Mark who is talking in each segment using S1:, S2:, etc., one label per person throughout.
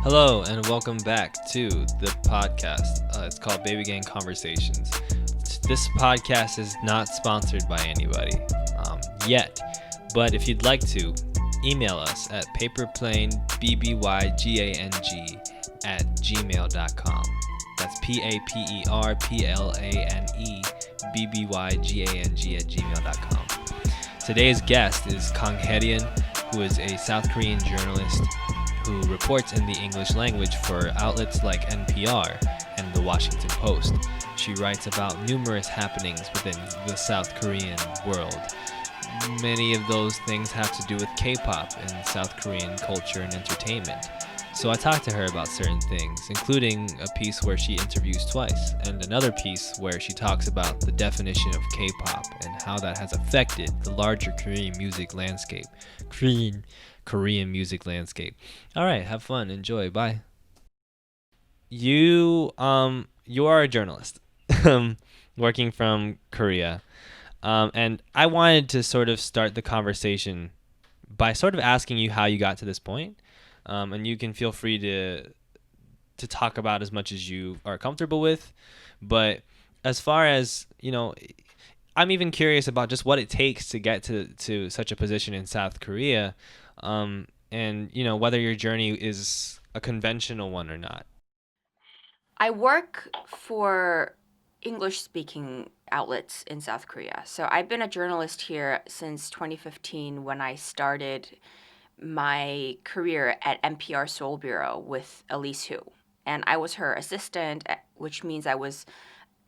S1: Hello and welcome back to the podcast. It's called Baby Gang Conversations. This podcast is not sponsored by anybody yet, but if you'd like to, email us at paperplaneBBYGANG@gmail.com. That's PAPERPLANEBBYGANG@gmail.com. Today's guest is Kang Haeryun, who is a South Korean journalist who reports in the English language for outlets like NPR and the Washington Post. She writes about numerous happenings within the South Korean world. Many of those things have to do with K-pop and South Korean culture and entertainment. So I talked to her about certain things, including a piece where she interviews twice, and another piece where she talks about the definition of K-pop and how that has affected the larger Korean music landscape. Korean music landscape. All right, have fun, enjoy, bye. You are a journalist, working from Korea, and I wanted to sort of start the conversation by sort of asking you how you got to this point. And you can feel free to talk about as much as you are comfortable with. But as far as, I'm even curious about just what it takes to get to such a position in South Korea, and, whether your journey is a conventional one or not.
S2: I work for English-speaking outlets in South Korea. So I've been a journalist here since 2015 when I started my career at NPR Seoul Bureau with Elise Hu. And I was her assistant, which means I was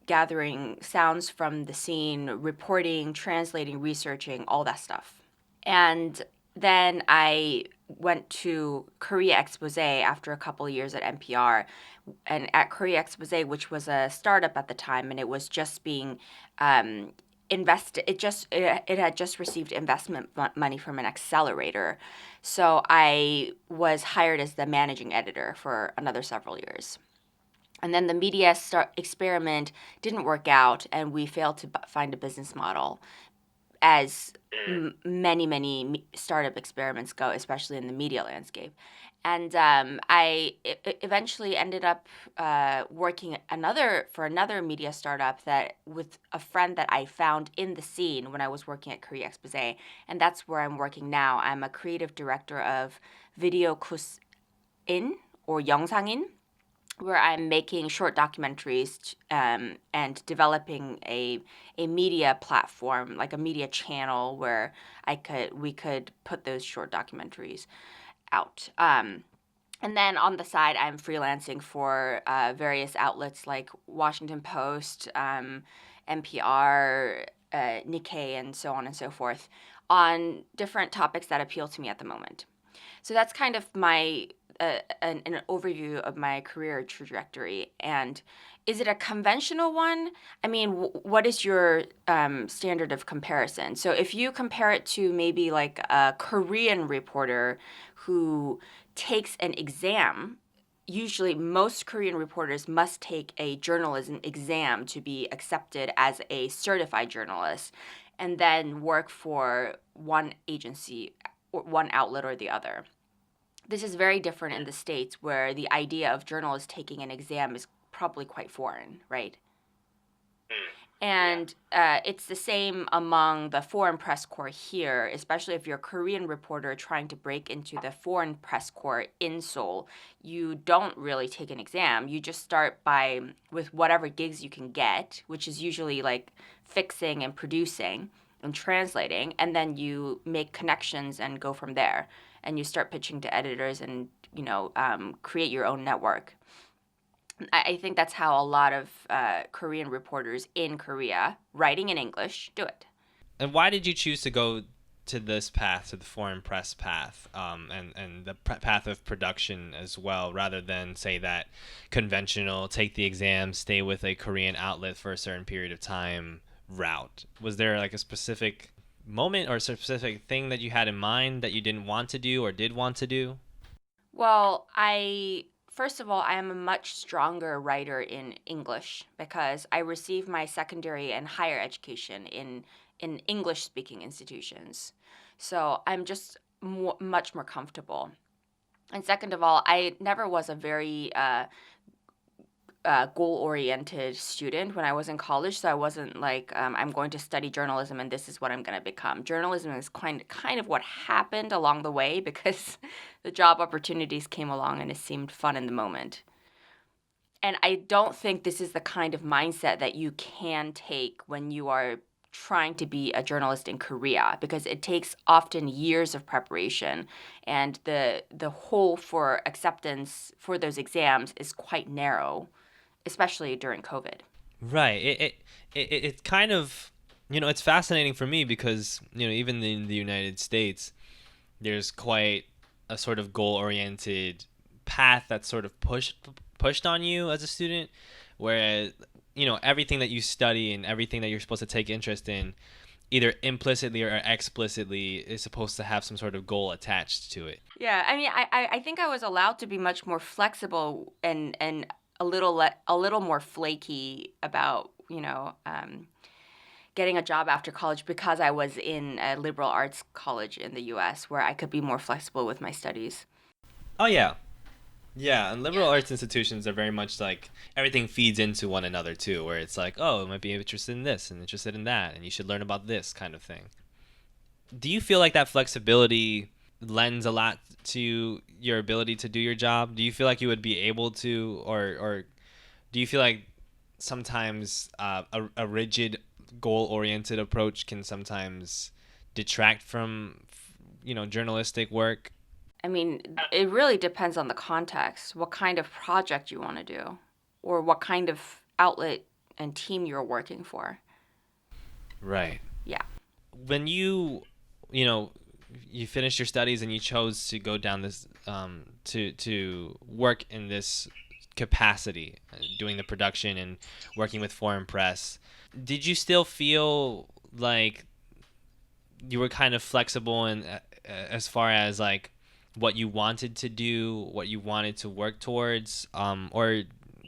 S2: gathering sounds from the scene, reporting, translating, researching, all that stuff. And then I went to Korea Expose after a couple of years at NPR. And at Korea Expose, which was a startup at the time, and it was just being invested. It had just received investment money from an accelerator. So I was hired as the managing editor for another several years. And then the media experiment didn't work out, and we failed to find a business model, as many startup experiments go, especially in the media landscape. And I eventually ended up working for another media startup with a friend that I found in the scene when I was working at Korea Expose, and that's where I'm working now. I'm a creative director of Video Kus In or 영상인, where I'm making short documentaries and developing a media platform, like a media channel where we could put those short documentaries out. And then on the side, I'm freelancing for various outlets like Washington Post, NPR, Nikkei, and so on and so forth, on different topics that appeal to me at the moment. So that's kind of my an overview of my career trajectory. And is it a conventional one? I mean, what is your standard of comparison? So if you compare it to maybe like a Korean reporter who takes an exam, usually most Korean reporters must take a journalism exam to be accepted as a certified journalist, and then work for one agency or one outlet or the other. This is very different in the States, where the idea of journalists taking an exam is probably quite foreign, right? And it's the same among the foreign press corps here, especially if you're a Korean reporter trying to break into the foreign press corps in Seoul. You don't really take an exam. You just start with whatever gigs you can get, which is usually like fixing and producing and translating, and then you make connections and go from there. And you start pitching to editors and, create your own network. I think that's how a lot of Korean reporters in Korea, writing in English, do it.
S1: And why did you choose to go to this path, to the foreign press path, and the path of production as well, rather than say that conventional, take the exam, stay with a Korean outlet for a certain period of time route? Was there like a specific moment or a specific thing that you had in mind that you didn't want to do or did want to do?
S2: Well, first of all, I am a much stronger writer in English because I received my secondary and higher education in English-speaking institutions. So I'm just much more comfortable. And second of all, I never was a very goal-oriented student when I was in college. So I wasn't like, I'm going to study journalism and this is what I'm going to become. Journalism is kind of what happened along the way because the job opportunities came along and it seemed fun in the moment. And I don't think this is the kind of mindset that you can take when you are trying to be a journalist in Korea because it takes often years of preparation and the hole for acceptance for those exams is quite narrow, especially during COVID.
S1: Right. It kind of, it's fascinating for me because, even in the United States, there's quite a sort of goal-oriented path that's sort of pushed on you as a student, whereas, everything that you study and everything that you're supposed to take interest in, either implicitly or explicitly, is supposed to have some sort of goal attached to it.
S2: Yeah, I mean, I think I was allowed to be much more flexible and a little more flaky about, getting a job after college because I was in a liberal arts college in the US where I could be more flexible with my studies.
S1: Oh, yeah. Yeah, and liberal arts institutions are very much like everything feeds into one another too, where it's like, oh, you might be interested in this and interested in that, and you should learn about this kind of thing. Do you feel like that flexibility lends a lot to your ability to do your job? Do you feel like you would be able to, or do you feel like sometimes a rigid, goal-oriented approach can sometimes detract from, journalistic work?
S2: I mean, it really depends on the context, what kind of project you want to do, or what kind of outlet and team you're working for.
S1: Right.
S2: Yeah.
S1: When you know, you finished your studies and you chose to go down this to work in this capacity, doing the production and working with foreign press, did you still feel like you were kind of flexible in as far as like what you wanted to do, what you wanted to work towards, or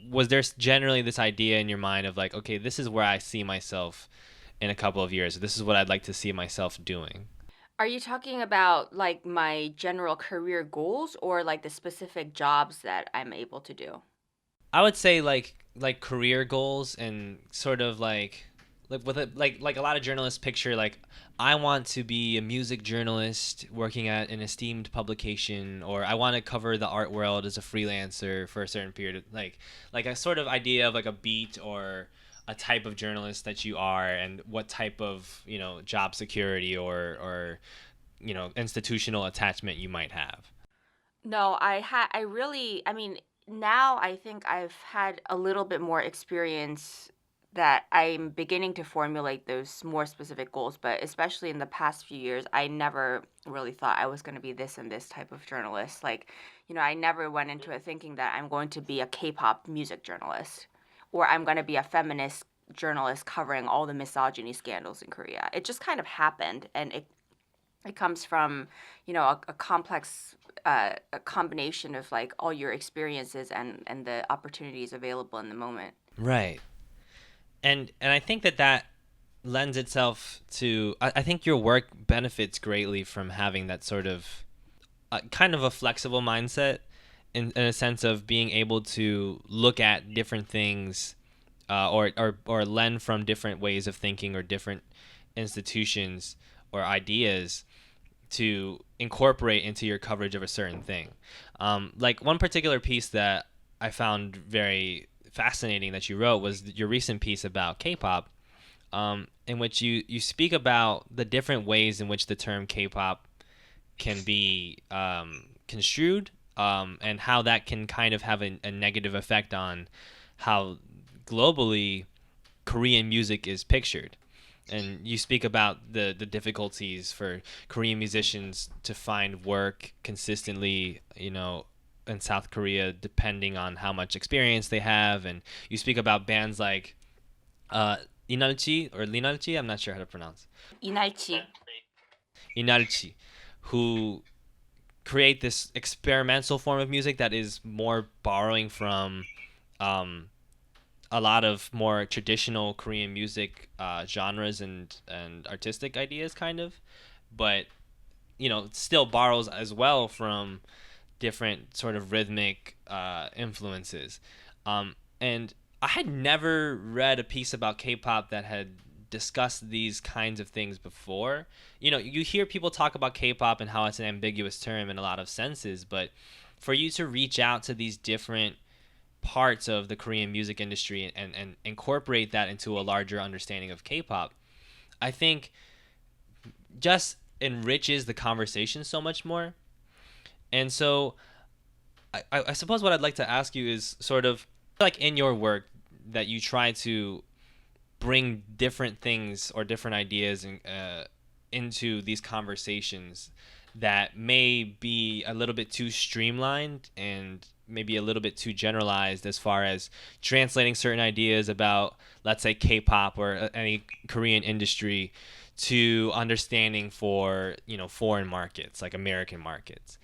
S1: was there generally this idea in your mind of like, okay, this is where I see myself in a couple of years, this is what I'd like to see myself doing?
S2: Are you talking about like my general career goals or like the specific jobs that I'm able to do?
S1: I would say like career goals and sort of like with it like a lot of journalists picture like I want to be a music journalist working at an esteemed publication, or I want to cover the art world as a freelancer for a certain period of, like a sort of idea of like a beat or a type of journalist that you are and what type of job security or institutional attachment you might have.
S2: No, I really, I mean, now I think I've had a little bit more experience that I'm beginning to formulate those more specific goals, but especially in the past few years, I never really thought I was going to be this and this type of journalist. Like, I never went into it thinking that I'm going to be a K-pop music journalist or I'm going to be a feminist journalist covering all the misogyny scandals in Korea. It just kind of happened and it comes from, a complex a combination of like all your experiences and the opportunities available in the moment.
S1: Right. And I think that lends itself to I think your work benefits greatly from having that sort of kind of a flexible mindset in a sense of being able to look at different things or lend from different ways of thinking or different institutions or ideas to incorporate into your coverage of a certain thing. Like one particular piece that I found very fascinating that you wrote was your recent piece about K-pop, in which you speak about the different ways in which the term K-pop can be construed, and how that can kind of have a negative effect on how globally Korean music is pictured. And you speak about the difficulties for Korean musicians to find work consistently, in South Korea, depending on how much experience they have. And you speak about bands like Inalchi or Linalchi, I'm not sure how to pronounce.
S2: Inalchi.
S1: Inalchi, who create this experimental form of music that is more borrowing from a lot of more traditional Korean music genres and artistic ideas, kind of, but still borrows as well from different sort of rhythmic influences. And I had never read a piece about K-pop that had discussed these kinds of things before. You know, you hear people talk about K-pop and how it's an ambiguous term in a lot of senses, but for you to reach out to these different parts of the Korean music industry and incorporate that into a larger understanding of K-pop, I think just enriches the conversation so much more. And so I suppose what I'd like to ask you is sort of like in your work that you try to bring different things or different ideas into these conversations that may be a little bit too streamlined and maybe a little bit too generalized as far as translating certain ideas about, let's say, K-pop or any Korean industry to understanding for, you know, foreign markets like American markets.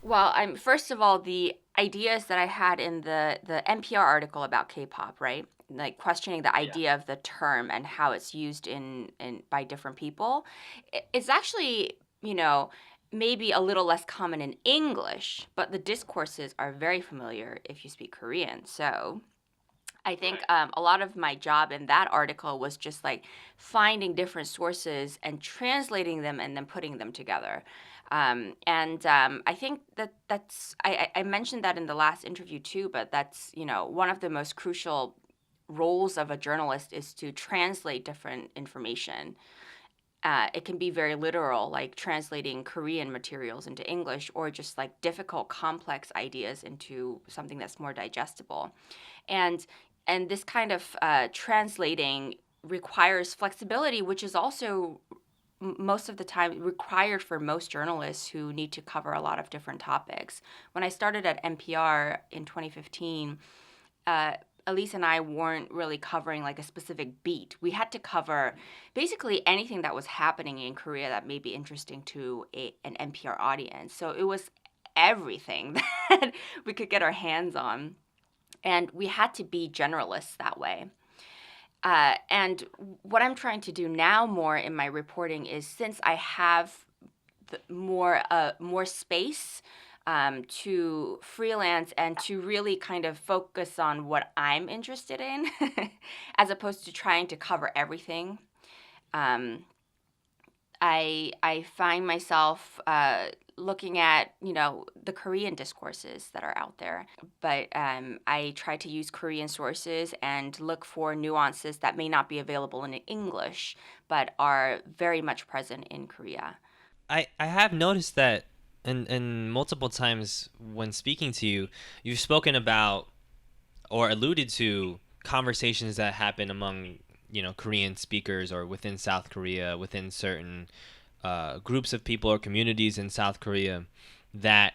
S2: Well, I'm first of all the ideas that I had in the NPR article about K-pop, right? Like questioning the idea of the term and how it's used in by different people. It's actually, maybe a little less common in English, but the discourses are very familiar if you speak Korean. So I think a lot of my job in that article was just like finding different sources and translating them and then putting them together. I think I mentioned that in the last interview too, but that's, one of the most crucial roles of a journalist is to translate different information. It can be very literal, like translating Korean materials into English, or just like difficult, complex ideas into something that's more digestible. And this kind of translating requires flexibility, which is also most of the time required for most journalists who need to cover a lot of different topics. When I started at NPR in 2015, Elise and I weren't really covering like a specific beat. We had to cover basically anything that was happening in Korea that may be interesting to an NPR audience. So it was everything that we could get our hands on. And we had to be generalists that way. And what I'm trying to do now more in my reporting is, since I have more space to freelance and to really kind of focus on what I'm interested in, as opposed to trying to cover everything. I find myself looking at, the Korean discourses that are out there. But I try to use Korean sources and look for nuances that may not be available in English, but are very much present in Korea.
S1: I have noticed that and multiple times when speaking to you, you've spoken about or alluded to conversations that happen among, you know, Korean speakers or within South Korea, within certain groups of people or communities in South Korea that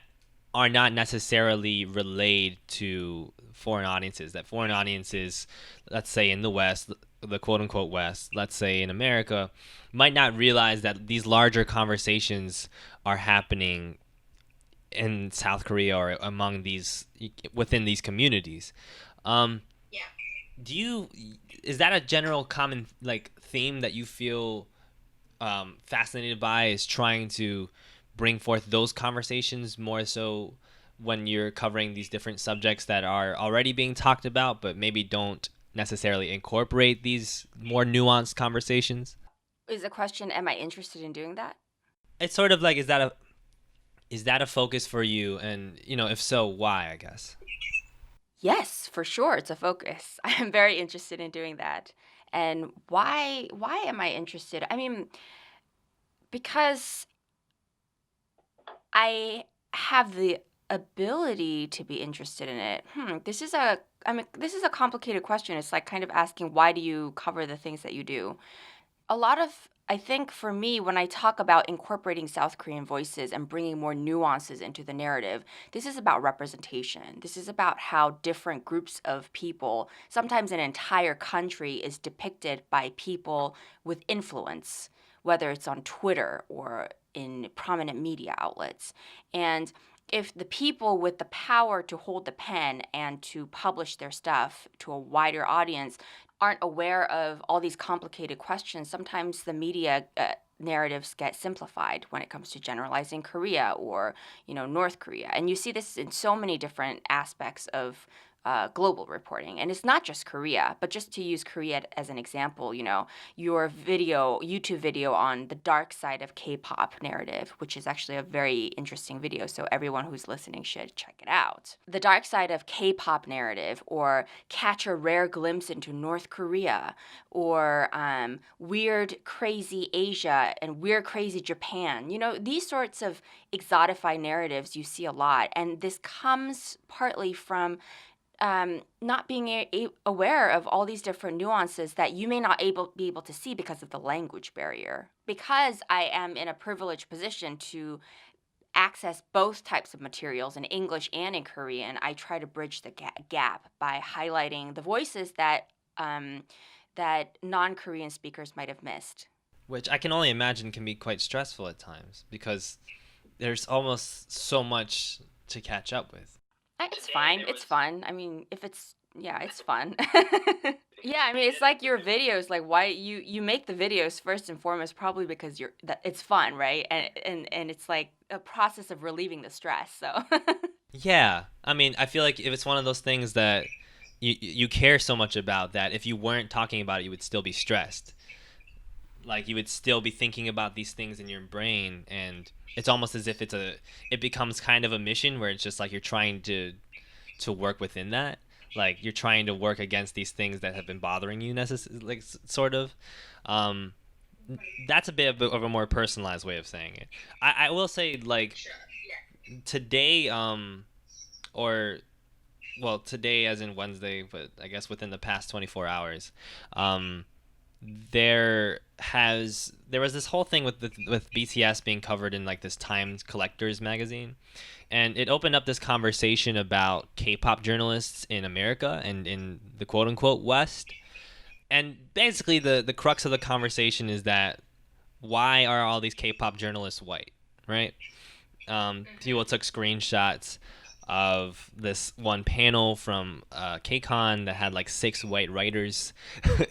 S1: are not necessarily relayed to foreign audiences. That foreign audiences, let's say in the West, the quote unquote West, let's say in America, might not realize that these larger conversations are happening in South Korea or among these within these communities. Um,
S2: Yeah.
S1: do you is that a general common like theme that you feel fascinated by, is trying to bring forth those conversations more so when you're covering these different subjects that are already being talked about but maybe don't necessarily incorporate these more nuanced conversations?
S2: Is the question, am I interested in doing that?
S1: It's sort of like, is that a focus for you, and you know, if so, why, I guess.
S2: Yes, for sure. It's a focus. I am very interested in doing that. And why am I interested? I mean, because I have the ability to be interested in it. This is a complicated question. It's like kind of asking, why do you cover the things that you do? A lot of, I think for me, when I talk about incorporating South Korean voices and bringing more nuances into the narrative, this is about representation. This is about how different groups of people, sometimes an entire country, is depicted by people with influence, whether it's on Twitter or in prominent media outlets. And if the people with the power to hold the pen and to publish their stuff to a wider audience aren't aware of all these complicated questions, sometimes the media narratives get simplified when it comes to generalizing Korea or, North Korea. And you see this in so many different aspects of global reporting. And it's not just Korea, but just to use Korea as an example, your YouTube video on the dark side of K-pop narrative, which is actually a very interesting video, so everyone who's listening should check it out. The dark side of K-pop narrative, or catch a rare glimpse into North Korea, or weird, crazy Asia and weird, crazy Japan. These sorts of exotified narratives you see a lot, and this comes partly from not being aware of all these different nuances that you may not be able to see because of the language barrier. Because I am in a privileged position to access both types of materials in English and in Korean, I try to bridge the gap by highlighting the voices that non-Korean speakers might have missed.
S1: Which I can only imagine can be quite stressful at times because there's almost so much to catch up with.
S2: It's fine. It's fun. I mean, it's fun. Yeah, I mean, it's like your videos. Like, why you make the videos first and foremost, probably because it's fun, right? And it's like a process of relieving the stress. So.
S1: Yeah, I mean, I feel like if it's one of those things that you care so much about that if you weren't talking about it, you would still be stressed. Like you would still be thinking about these things in your brain, and it's almost as if it becomes kind of a mission where it's just like you're trying to work within that. Like you're trying to work against these things that have been bothering you, sort of. That's a bit of a more personalized way of saying it. I will say, like, today, or well, today as in Wednesday, but I guess within the past 24 hours, there was this whole thing with BTS being covered in like this Times Collectors magazine, and it opened up this conversation about K-pop journalists in America and in the quote unquote West. And basically the crux of the conversation is that why are all these K-pop journalists white, right? People took screenshots of this one panel from KCON that had like 6 white writers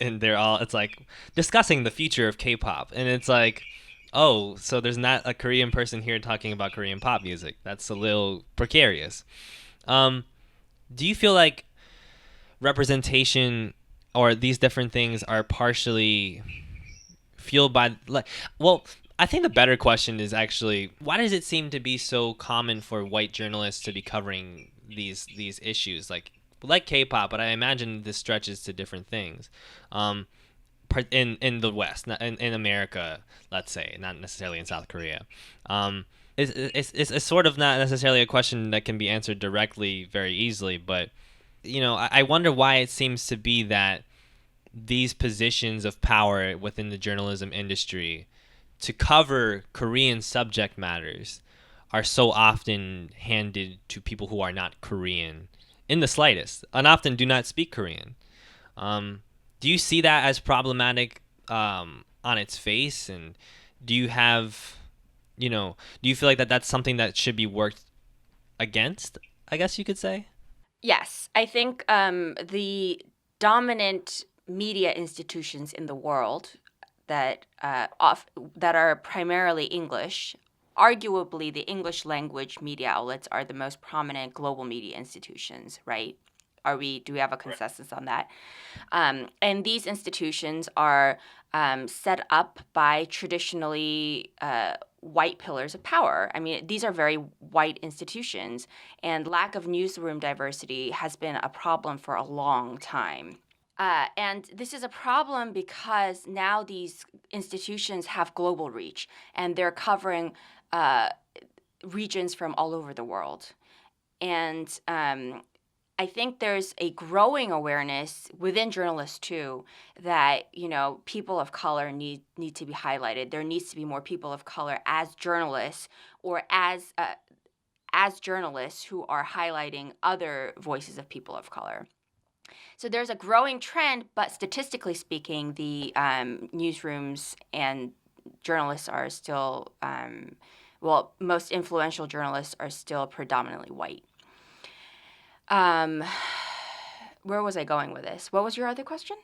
S1: and it's like discussing the future of K-pop, and it's like, oh, so there's not a Korean person here talking about Korean pop music. That's a little precarious. Do you feel like representation or these different things are partially fueled by I think the better question is actually, why does it seem to be so common for white journalists to be covering these issues like K-pop? But I imagine this stretches to different things. In the West, not in America, let's say, not necessarily in South Korea. It's sort of not necessarily a question that can be answered directly very easily, but I wonder why it seems to be that these positions of power within the journalism industry to cover Korean subject matters are so often handed to people who are not Korean in the slightest, and often do not speak Korean. Do you see that as problematic on its face? And do you have, do you feel like that's something that should be worked against, I guess you could say?
S2: Yes, I think the dominant media institutions in the world that are primarily English, arguably the English language media outlets are the most prominent global media institutions, right? Do we have a consensus on that? And these institutions are set up by traditionally white pillars of power. I mean, these are very white institutions, and lack of newsroom diversity has been a problem for a long time. And this is a problem because now these institutions have global reach, and they're covering regions from all over the world. And I think there's a growing awareness within journalists too that people of color need to be highlighted. There needs to be more people of color as journalists, or as journalists who are highlighting other voices of people of color. So there's a growing trend, but statistically speaking, the newsrooms and journalists are still, most influential journalists are still predominantly white. Where was I going with this? What was your other question?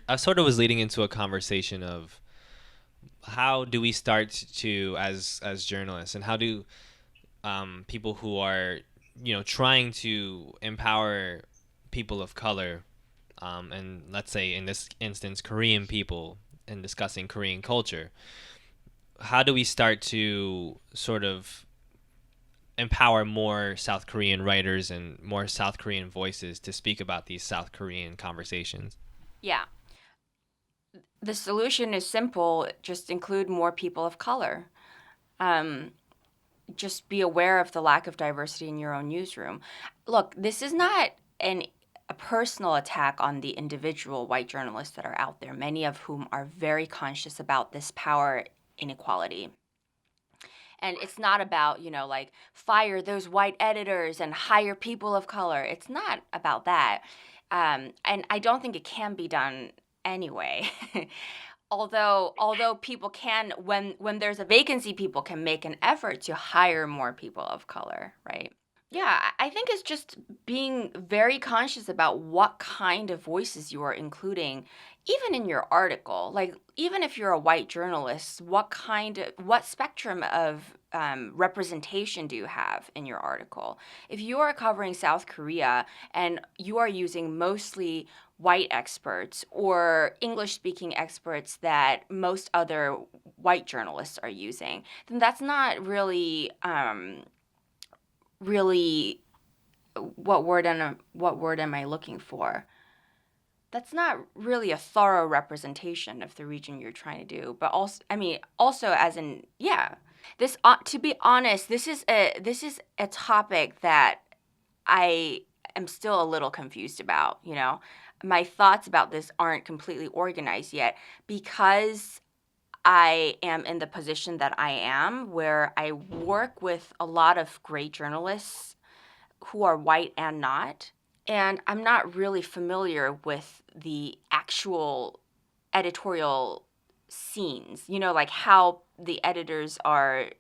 S1: I sort of was leading into a conversation of how do we start to as journalists, and how do people who are trying to empower people of color, and let's say in this instance Korean people, and discussing Korean culture, how do we start to sort of empower more South Korean writers and more South Korean voices to speak about these South Korean conversations?
S2: Yeah. The solution is simple. Just include more people of color. Um, just be aware of the lack of diversity in your own newsroom. Look, this is not a personal attack on the individual white journalists that are out there, many of whom are very conscious about this power inequality. And it's not about, like fire those white editors and hire people of color. It's not about that. And I don't think it can be done anyway. Although people can, when there's a vacancy, people can make an effort to hire more people of color, right? Yeah, I think it's just being very conscious about what kind of voices you are including, even in your article. Like, even if you're a white journalist, what spectrum of representation do you have in your article? If you are covering South Korea and you are using mostly white experts or English-speaking experts that most other white journalists are using, then that's not really really what word am I looking for? That's not really a thorough representation of the region you're trying to do. But also, I mean, also as in, yeah, this to be honest, this is a topic that I am still a little confused about. My thoughts about this aren't completely organized yet because I am in the position that I am, where I work with a lot of great journalists who are white and not. And I'm not really familiar with the actual editorial scenes, like how the editors are.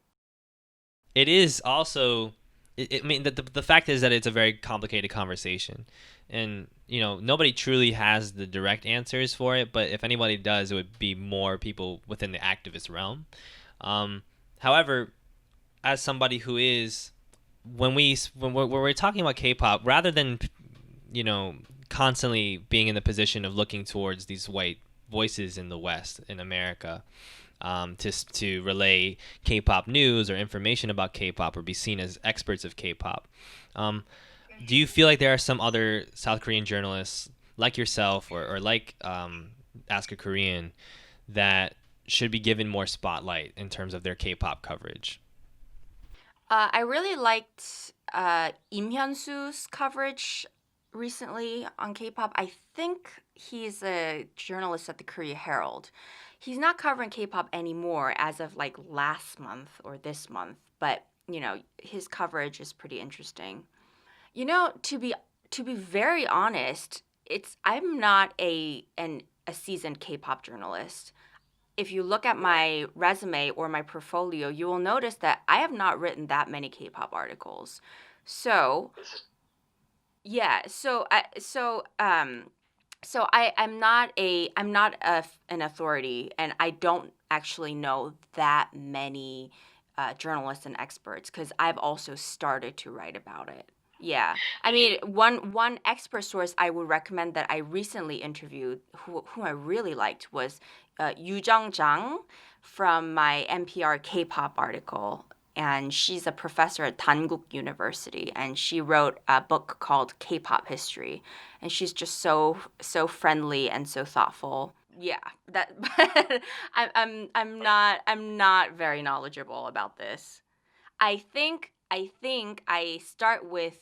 S1: It is also, I mean, the fact is that it's a very complicated conversation, and nobody truly has the direct answers for it. But if anybody does, it would be more people within the activist realm. However, as somebody who is, when we're talking about K-pop, rather than constantly being in the position of looking towards these white voices in the West, in America, to relay K-pop news or information about K-pop or be seen as experts of K-pop. Do you feel like there are some other South Korean journalists like yourself, or like Ask a Korean, that should be given more spotlight in terms of their K-pop coverage?
S2: I really liked Im Hyun-soo's coverage recently on K-pop. I think he's a journalist at the Korea Herald. He's not covering K-pop anymore as of like last month or this month, but his coverage is pretty interesting. To be very honest, I'm not a seasoned K-pop journalist. If you look at my resume or my portfolio, you will notice that I have not written that many K-pop articles. So, yeah, I'm not an authority, and I don't actually know that many journalists and experts because I've also started to write about it. Yeah, I mean, one expert source I would recommend that I recently interviewed, who I really liked, was Yu Jung from my NPR K-pop article, and she's a professor at Dankook University, and she wrote a book called K-pop History, and she's just so friendly and so thoughtful. Yeah, that. But I'm not very knowledgeable about this. I think I start with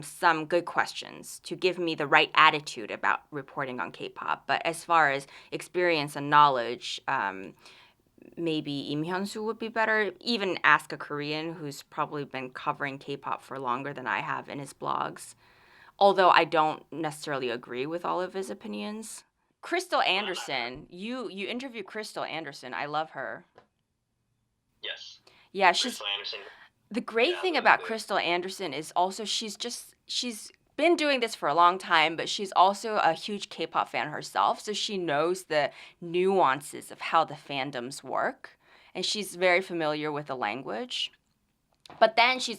S2: some good questions to give me the right attitude about reporting on K-pop. But as far as experience and knowledge, maybe Im Hyun-soo would be better. Even Ask a Korean, who's probably been covering K-pop for longer than I have in his blogs. Although I don't necessarily agree with all of his opinions. Crystal Anderson, you interviewed Crystal Anderson. I love her.
S3: Yes.
S2: Yeah,
S3: Crystal Anderson.
S2: the great
S3: Yeah,
S2: thing
S3: really
S2: about
S3: good.
S2: Crystal Anderson is also she's been doing this for a long time, but she's also a huge K-pop fan herself, so she knows the nuances of how the fandoms work, and she's very familiar with the language. But then she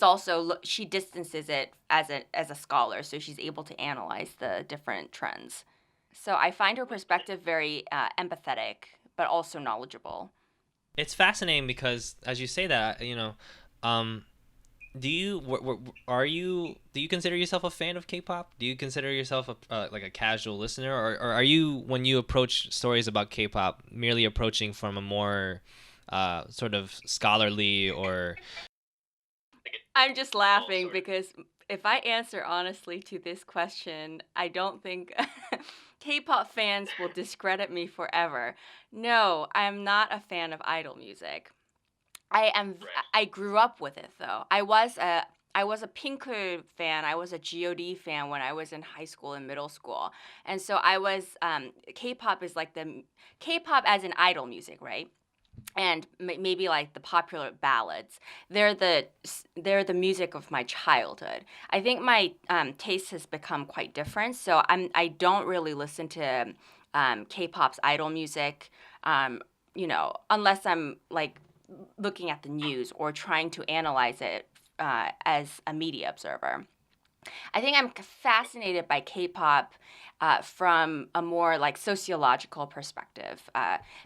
S2: distances it as a scholar, so she's able to analyze the different trends. So I find her perspective very empathetic, but also knowledgeable.
S1: It's fascinating because, as you say that, do you do you consider yourself a fan of K-pop? Do you consider yourself like a casual listener, or are you, when you approach stories about K-pop, merely approaching from a more sort of scholarly or?
S2: I'm just laughing because if I answer honestly to this question, I don't think K-pop fans will discredit me forever. No, I'm not a fan of idol music. I grew up with it though. I was a Pinku fan. I was a God fan when I was in high school and middle school. And so I was K-pop is like the K-pop as in idol music, right? And maybe like the popular ballads. They're the music of my childhood. I think my taste has become quite different. So I don't really listen to K-pop's idol music, unless I'm like looking at the news or trying to analyze it as a media observer. I think I'm fascinated by K-pop from a more like sociological perspective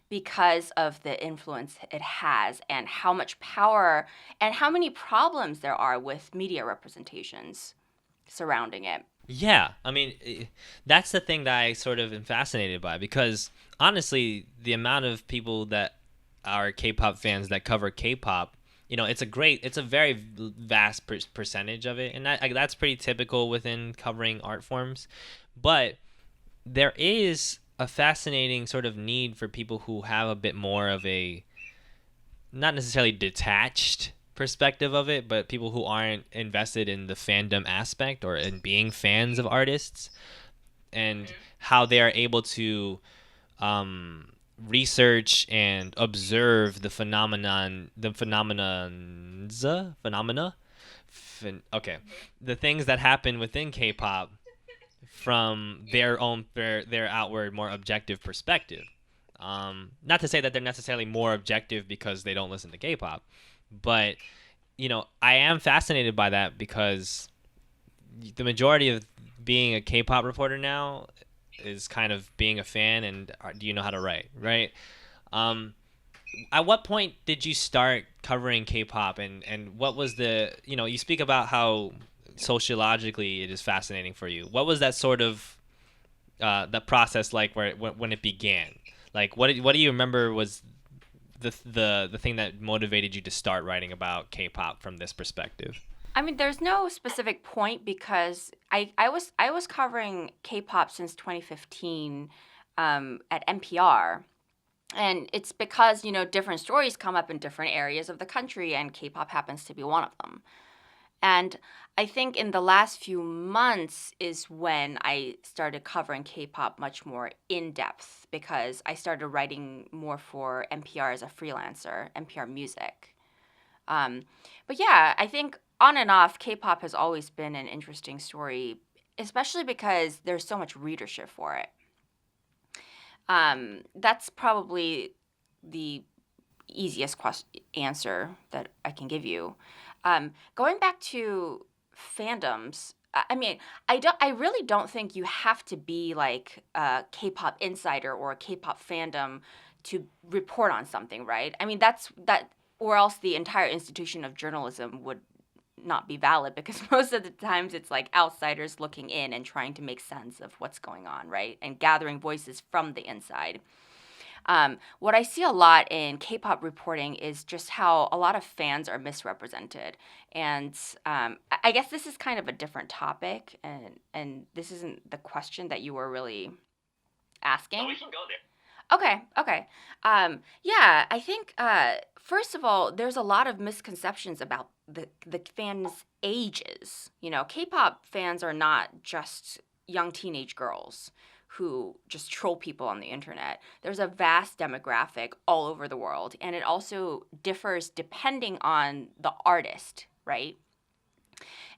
S2: because of the influence it has and how much power and how many problems there are with media representations surrounding it.
S1: Yeah, I mean, that's the thing that I sort of am fascinated by, because honestly, the amount of people that are K-pop fans that cover K-pop, it's a very vast percentage of it, and that's pretty typical within covering art forms. But there is a fascinating sort of need for people who have a bit more of a, not necessarily detached perspective of it, but people who aren't invested in the fandom aspect or in being fans of artists, and how they are able to research and observe the the things that happen within K-pop from their outward, more objective perspective. Not to say that they're necessarily more objective because they don't listen to K-pop, but I am fascinated by that because the majority of being a K-pop reporter now is kind of being a fan and do you know how to write, right? At what point did you start covering K-pop, and what was you speak about how sociologically it is fascinating for you. What was that sort of that process like when it began? Like what do you remember was the thing that motivated you to start writing about K-pop from this perspective?
S2: I mean, there's no specific point because I was covering K-pop since 2015 at NPR. And it's because, different stories come up in different areas of the country, and K-pop happens to be one of them. And I think in the last few months is when I started covering K-pop much more in depth because I started writing more for NPR as a freelancer, NPR Music. But yeah, I think on and off, K-pop has always been an interesting story, especially because there's so much readership for it. That's probably the easiest answer that I can give you. Going back to fandoms, I mean, I really don't think you have to be like a K-pop insider or a K-pop fandom to report on something, right? I mean, or else the entire institution of journalism would not be valid because most of the times it's like outsiders looking in and trying to make sense of what's going on, right? And gathering voices from the inside. What I see a lot in K-pop reporting is just how a lot of fans are misrepresented. And I guess this is kind of a different topic, and this isn't the question that you were really asking.
S3: Oh, we can go there.
S2: Okay. Yeah, I think, first of all, there's a lot of misconceptions about the fans' ages. K-pop fans are not just young teenage girls who just troll people on the internet. There's a vast demographic all over the world, and it also differs depending on the artist, right?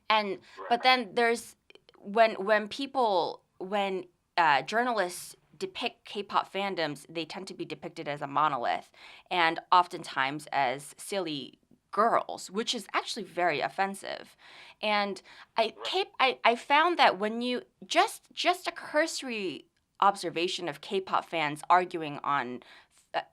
S2: But then when journalists depict K-pop fandoms, they tend to be depicted as a monolith and oftentimes as silly girls, which is actually very offensive. And I found that when you just a cursory observation of K-pop fans arguing on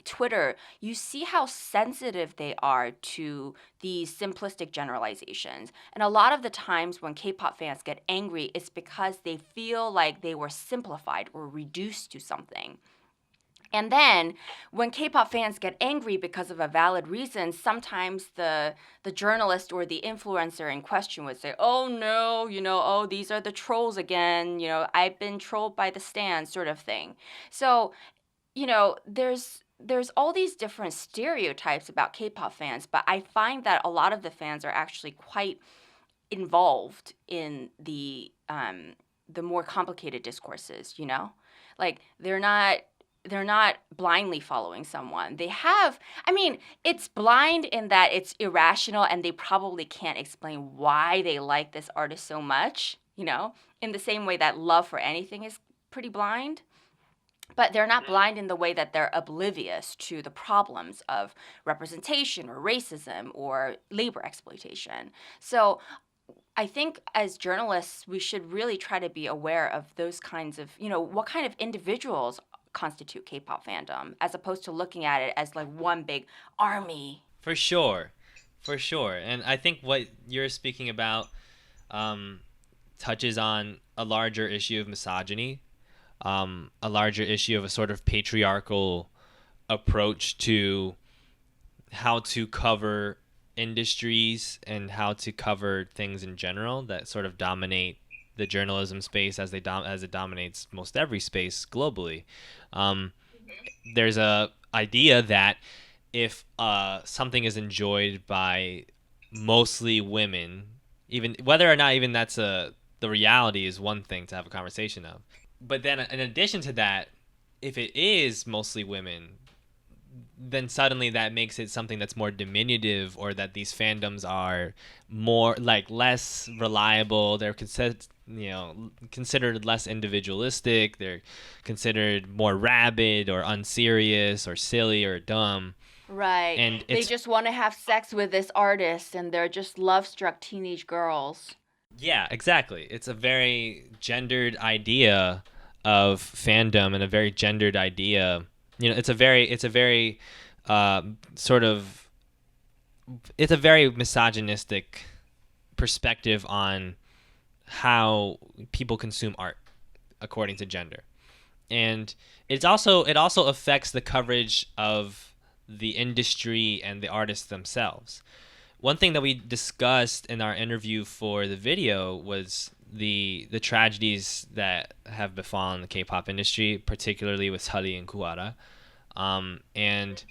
S2: Twitter, you see how sensitive they are to these simplistic generalizations. And a lot of the times when K-pop fans get angry, it's because they feel like they were simplified or reduced to something. And then when K-pop fans get angry because of a valid reason, sometimes the journalist or the influencer in question would say, "Oh no, oh, these are the trolls again, I've been trolled by the stan," sort of thing. So, there's all these different stereotypes about K-pop fans, but I find that a lot of the fans are actually quite involved in the more complicated discourses, Like they're not blindly following someone. It's blind in that it's irrational and they probably can't explain why they like this artist so much, in the same way that love for anything is pretty blind. But they're not blind in the way that they're oblivious to the problems of representation or racism or labor exploitation. So I think as journalists, we should really try to be aware of those kinds of, what kind of individuals constitute K-pop fandom, as opposed to looking at it as like one big army.
S1: For sure. And I think what you're speaking about touches on a larger issue of misogyny. A larger issue of a sort of patriarchal approach to how to cover industries and how to cover things in general that sort of dominate the journalism space as it dominates most every space globally. There's a idea that if something is enjoyed by mostly women, even whether or not even that's the reality is one thing to have a conversation of. But then in addition to that, if it is mostly women, then suddenly that makes it something that's more diminutive, or that these fandoms are more less reliable. They're considered less individualistic. They're considered more rabid or unserious or silly or dumb.
S2: Right. And they just want to have sex with this artist and they're just love-struck teenage girls.
S1: Yeah, exactly. It's a very gendered idea of fandom and a very gendered idea. It's a very misogynistic perspective on how people consume art according to gender. And it also affects the coverage of the industry and the artists themselves. One thing that we discussed in our interview for the video was the tragedies that have befallen the K-pop industry, particularly with Sully and Kuwara. And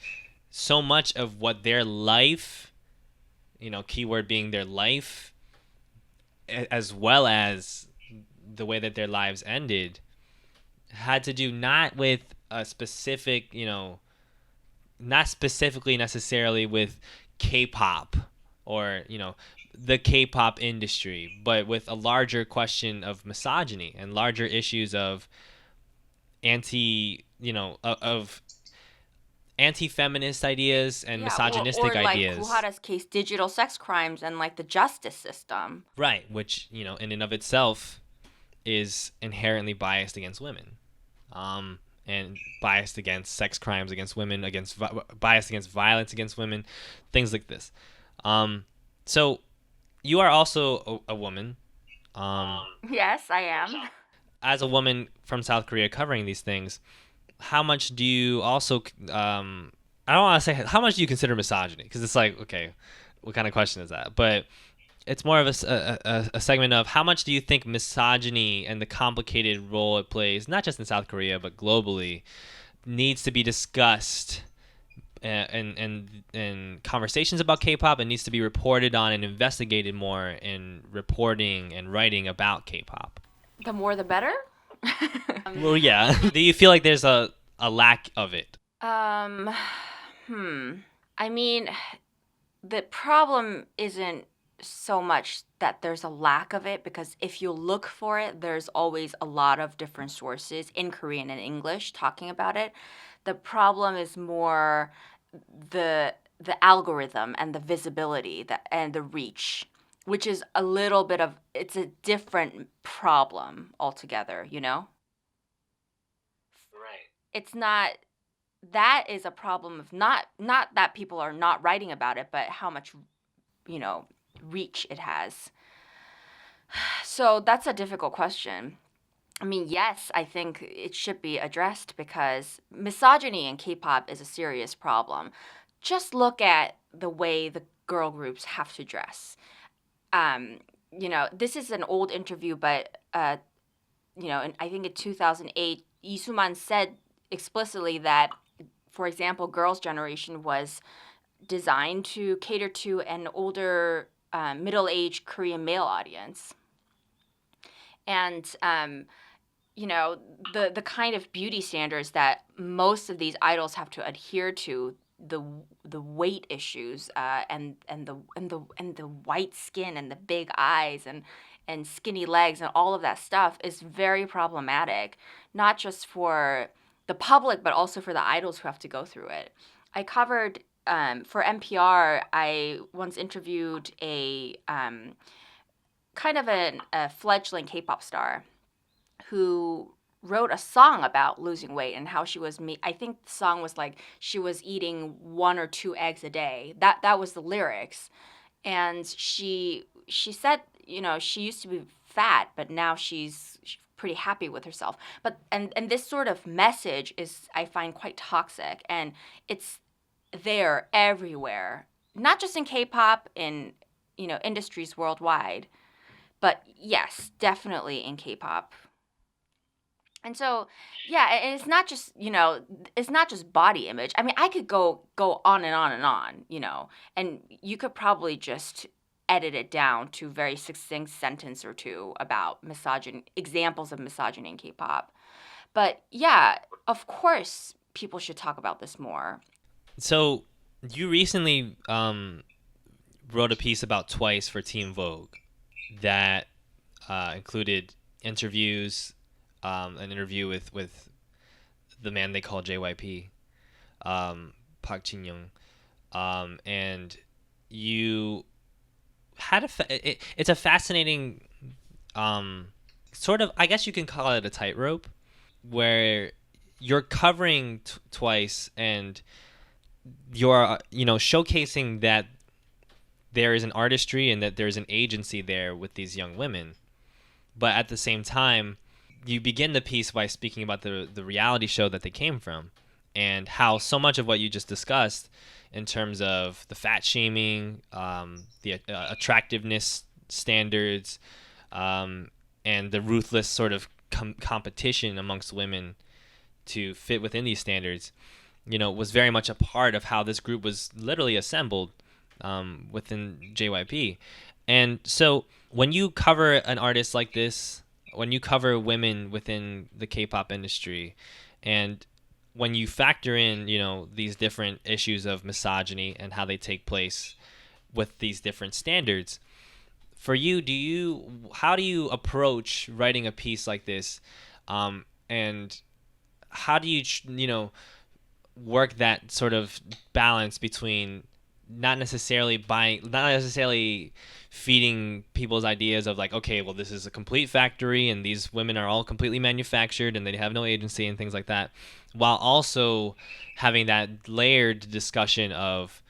S1: so much of what their life, keyword being their life, as well as the way that their lives ended, had to do not with a specific, not specifically necessarily with K-pop or, the K-pop industry, but with a larger question of misogyny and larger issues of anti-feminist ideas and misogynistic ideas.
S2: Or like Kuhara's case, digital sex crimes and the justice system.
S1: Right, which, in and of itself is inherently biased against women. And biased against sex crimes against women, biased against violence against women, things like this. So you are also a woman.
S2: Yes, I am.
S1: As a woman from South Korea covering these things, how much do you also, I don't want to say, how much do you consider misogyny? Because it's like, okay, what kind of question is that? But it's more of a segment of how much do you think misogyny and the complicated role it plays, not just in South Korea, but globally, needs to be discussed in conversations about K-pop, and needs to be reported on and investigated more in reporting and writing about K-pop?
S2: The more the better?
S1: Well, yeah. Do you feel like there's a lack of it?
S2: I mean, the problem isn't so much that there's a lack of it, because if you look for it, there's always a lot of different sources in Korean and English talking about it. The problem is more the algorithm and the visibility and the reach, which is a little bit of, it's a different problem altogether, you know?
S3: Right.
S2: It's not, that is a problem of not that people are not writing about it, but how much, you know, reach it has. So that's a difficult question. I mean, yes, I think it should be addressed because misogyny in K-pop is a serious problem. Just look at the way the girl groups have to dress. You know, this is an old interview, but you know, I think in 2008, Lee Soo-man said explicitly that, for example, Girls' Generation was designed to cater to an older, middle-aged Korean male audience. And you know, the kind of beauty standards that most of these idols have to adhere to, the weight issues, and the white skin and the big eyes and skinny legs and all of that stuff is very problematic, not just for the public but also for the idols who have to go through it. I covered, for NPR, I once interviewed a kind of a fledgling K-pop star who wrote a song about losing weight and how she was I think the song was like she was eating 1 or 2 eggs a day. That was the lyrics. And she said, you know, she used to be fat, but now she's pretty happy with herself. But and this sort of message is, I find, quite toxic, and it's there everywhere. Not just in K-pop, in, you know, industries worldwide, but yes, definitely in K-pop. And so, yeah, and it's not just, you know, it's not just body image. I mean, I could go on and on and on, you know, and you could probably just edit it down to very succinct sentence or two about misogyny, examples of misogyny in K-pop. But yeah, of course, people should talk about this more.
S1: So you recently wrote a piece about Twice for Teen Vogue that included interviews, an interview with the man they call JYP, Park Jin Young, and you had it's a fascinating, sort of, I guess you can call it a tightrope, where you're covering Twice and you're, you know, showcasing that there is an artistry and that there's an agency there with these young women, but at the same time you begin the piece by speaking about the reality show that they came from, and how so much of what you just discussed in terms of the fat shaming, the attractiveness standards, and the ruthless sort of competition amongst women to fit within these standards, you know, was very much a part of how this group was literally assembled within JYP. And so when you cover an artist like this, when you cover women within the K-pop industry, and when you factor in, you know, these different issues of misogyny and how they take place with these different standards, for you, how do you approach writing a piece like this, and how do you, you know, work that sort of balance between not necessarily feeding people's ideas of like, okay, well, this is a complete factory and these women are all completely manufactured and they have no agency and things like that, while also having that layered discussion of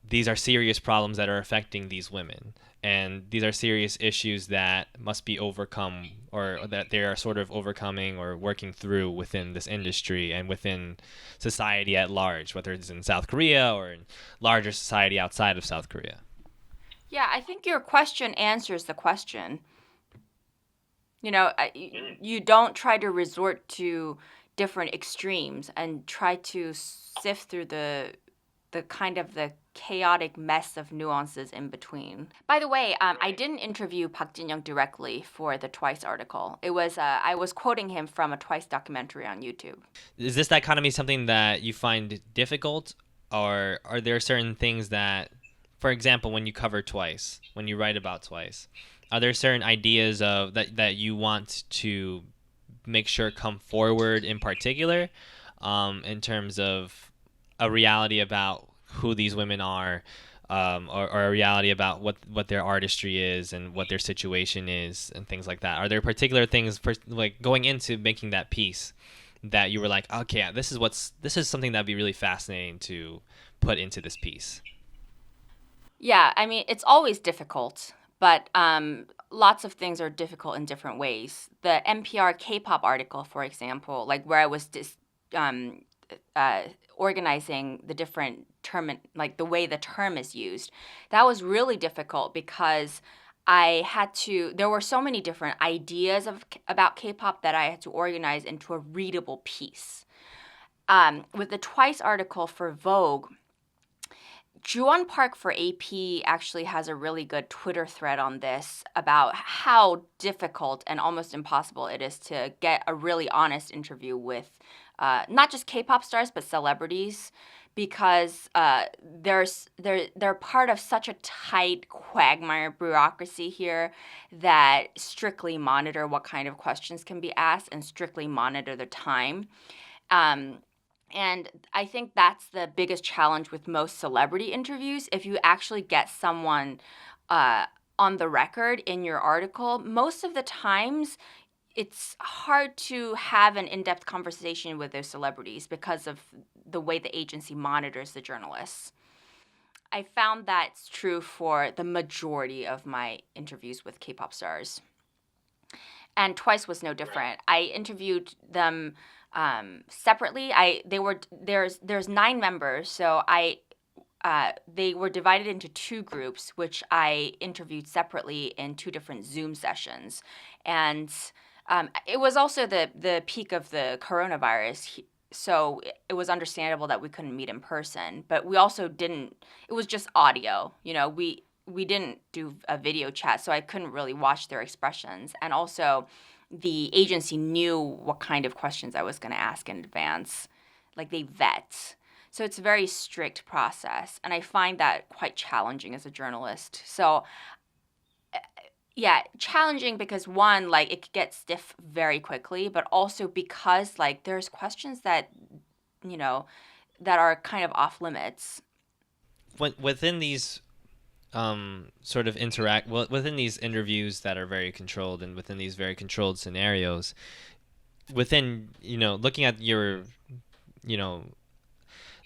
S1: these are serious problems that are affecting these women, and these are serious issues that must be overcome, or that they are sort of overcoming or working through within this industry and within society at large, whether it's in South Korea or in larger society outside of South Korea.
S2: Yeah, I think your question answers the question. You know, you don't try to resort to different extremes and try to sift through the kind of the chaotic mess of nuances in between. By the way, I didn't interview Park Jin Young directly for the Twice article. It was I was quoting him from a Twice documentary on YouTube.
S1: Is this dichotomy something that you find difficult, or are there certain things that for example, when you cover Twice, when you write about Twice, are there certain ideas of that you want to make sure come forward in particular, in terms of a reality about who these women are, or a reality about what their artistry is and what their situation is and things like that? Are there particular things like going into making that piece that you were like, okay, this is something that'd be really fascinating to put into this piece?
S2: Yeah, I mean, it's always difficult, but lots of things are difficult in different ways. The NPR K-pop article, for example, like where I was um, organizing the different term, like the way the term is used, that was really difficult because there were so many different ideas about K-pop that I had to organize into a readable piece. With the Twice article for Vogue, Juwon Park for AP actually has a really good Twitter thread on this about how difficult and almost impossible it is to get a really honest interview with not just K-pop stars but celebrities, because they're part of such a tight quagmire bureaucracy here that strictly monitor what kind of questions can be asked and strictly monitor the time. And I think that's the biggest challenge with most celebrity interviews. If you actually get someone on the record in your article, most of the times it's hard to have an in-depth conversation with those celebrities because of the way the agency monitors the journalists. I found that's true for the majority of my interviews with K-pop stars. And Twice was no different. I interviewed them separately. There's 9 members, so they were divided into 2 groups, which I interviewed separately in 2 different Zoom sessions. And it was also the peak of the coronavirus, so it was understandable that we couldn't meet in person. But we also didn't. It was just audio. We didn't do a video chat, so I couldn't really watch their expressions. And also, the agency knew what kind of questions I was going to ask in advance. Like, they vet. So it's a very strict process. And I find that quite challenging as a journalist. So, yeah, challenging because, one, like, it could get stiff very quickly, but also because, like, there's questions that, that are kind of off limits.
S1: Within these within these interviews that are very controlled and within these very controlled scenarios, within looking at your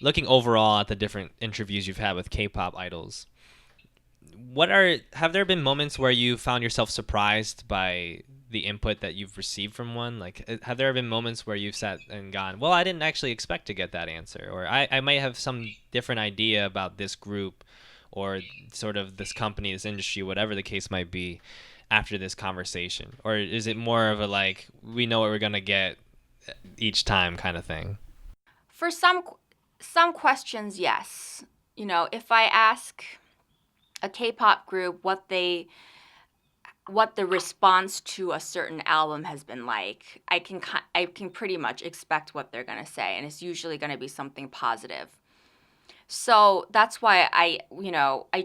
S1: looking overall at the different interviews you've had with K-pop idols, have there been moments where you found yourself surprised by the input that you've received from one? Like, have there been moments where you've sat and gone, well, I didn't actually expect to get that answer, or I might have some different idea about this group or sort of this company, this industry, whatever the case might be, after this conversation? Or is it more of a, like, we know what we're going to get each time kind of thing?
S2: For some questions, yes. If I ask a K-pop group what the response to a certain album has been like, I can pretty much expect what they're going to say, and it's usually going to be something positive. So that's why I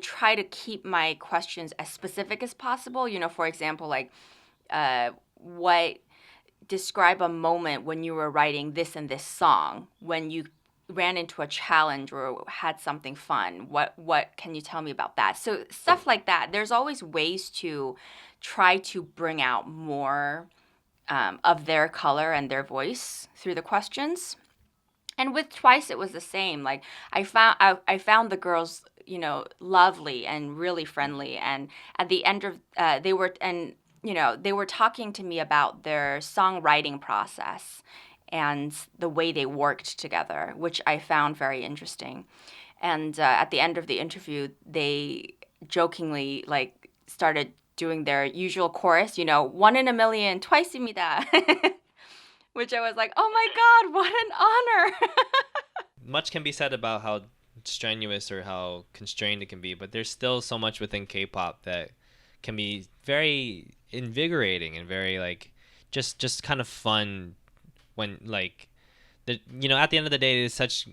S2: try to keep my questions as specific as possible. For example, like, describe a moment when you were writing this and this song, when you ran into a challenge or had something fun. What can you tell me about that? So stuff like that. There's always ways to try to bring out more of their color and their voice through the questions. And with Twice, it was the same. Like, I found the girls, lovely and really friendly. And at the end of they were talking to me about their songwriting process and the way they worked together, which I found very interesting. And at the end of the interview, they jokingly, like, started doing their usual chorus, 1 in a million, Twice입니다. Which I was like, oh my God, what an honor.
S1: Much can be said about how strenuous or how constrained it can be, but there's still so much within K-pop that can be very invigorating and very, like, just kind of fun when, like, at the end of the day, it is such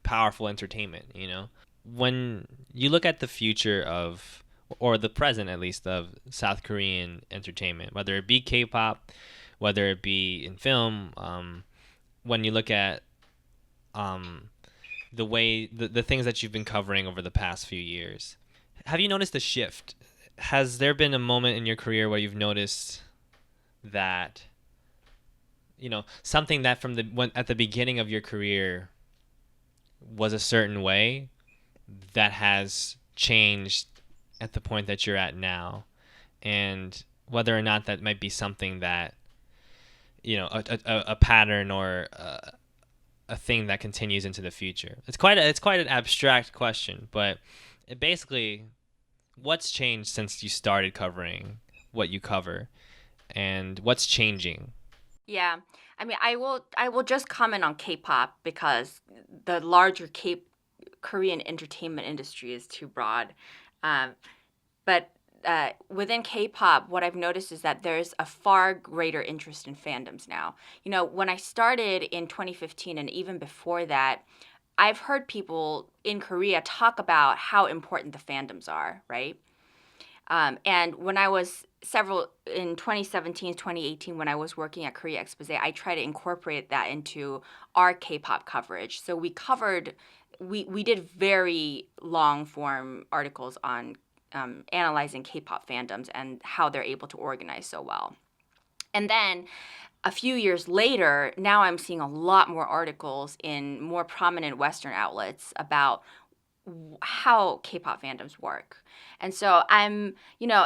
S1: powerful entertainment, when you look at the future of, or the present at least, of South Korean entertainment, whether it be K-pop, whether it be in film, when you look at the way the things that you've been covering over the past few years, have you noticed a shift? Has there been a moment in your career where you've noticed that, something that at the beginning of your career was a certain way that has changed at the point that you're at now, and whether or not that might be something that, a pattern or a thing that continues into the future? It's quite an abstract question, but basically, what's changed since you started covering what you cover, and what's changing?
S2: Yeah. I mean, I will just comment on K-pop because the larger Korean entertainment industry is too broad. But within K-pop, what I've noticed is that there's a far greater interest in fandoms now. When I started in 2015 and even before that, I've heard people in Korea talk about how important the fandoms are, right? And when I was in 2017, 2018, when I was working at Korea Expose, I tried to incorporate that into our K-pop coverage. So we did very long form articles on analyzing K-pop fandoms and how they're able to organize so well. And then a few years later, now I'm seeing a lot more articles in more prominent Western outlets about how K-pop fandoms work. And so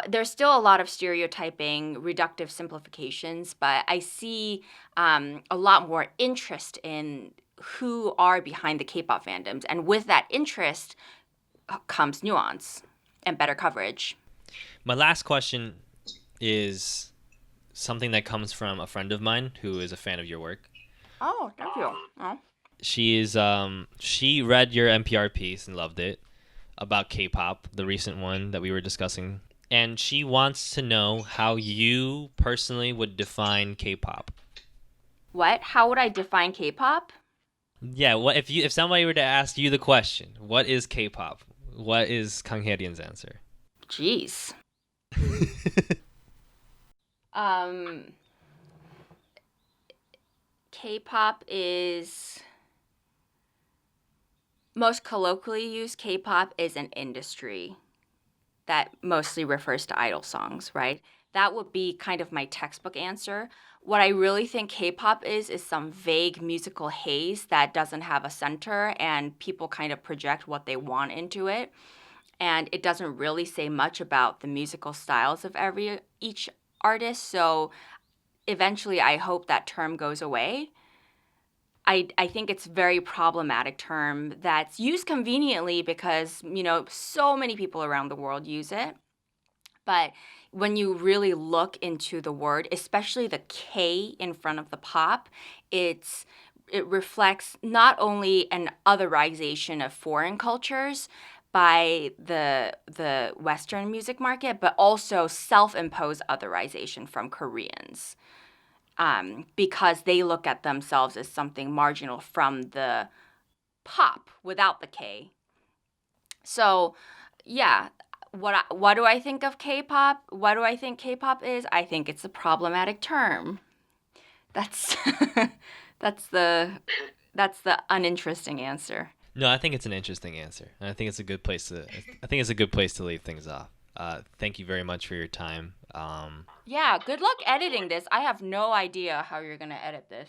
S2: there's still a lot of stereotyping, reductive simplifications, but I see a lot more interest in who are behind the K-pop fandoms. And with that interest comes nuance and better coverage.
S1: My last question is something that comes from a friend of mine who is a fan of your work.
S2: Oh, thank you. Oh.
S1: She read your NPR piece and loved it about K-pop, the recent one that we were discussing, and she wants to know how you personally would define K-pop.
S2: What? How would I define K-pop?
S1: Yeah, what if somebody were to ask you the question, what is K-pop? What is Kang Haeryun's answer?
S2: Jeez. K-pop is, most colloquially used, K-pop is an industry that mostly refers to idol songs, right? That would be kind of my textbook answer. What I really think K-pop is some vague musical haze that doesn't have a center and people kind of project what they want into it. And it doesn't really say much about the musical styles of each artist. So eventually I hope that term goes away. I think it's a very problematic term that's used conveniently because, so many people around the world use it. But when you really look into the word, especially the K in front of the pop, it reflects not only an otherization of foreign cultures by the Western music market, but also self-imposed otherization from Koreans. Because they look at themselves as something marginal from the pop without the K. So, yeah, what do I think of K-pop? What do I think K-pop is? I think it's a problematic term. That's that's the uninteresting answer.
S1: No, I think it's an interesting answer, and I think it's a good place to leave things off. Thank you very much for your time.
S2: Yeah, good luck editing this. I have no idea how you're going to edit this.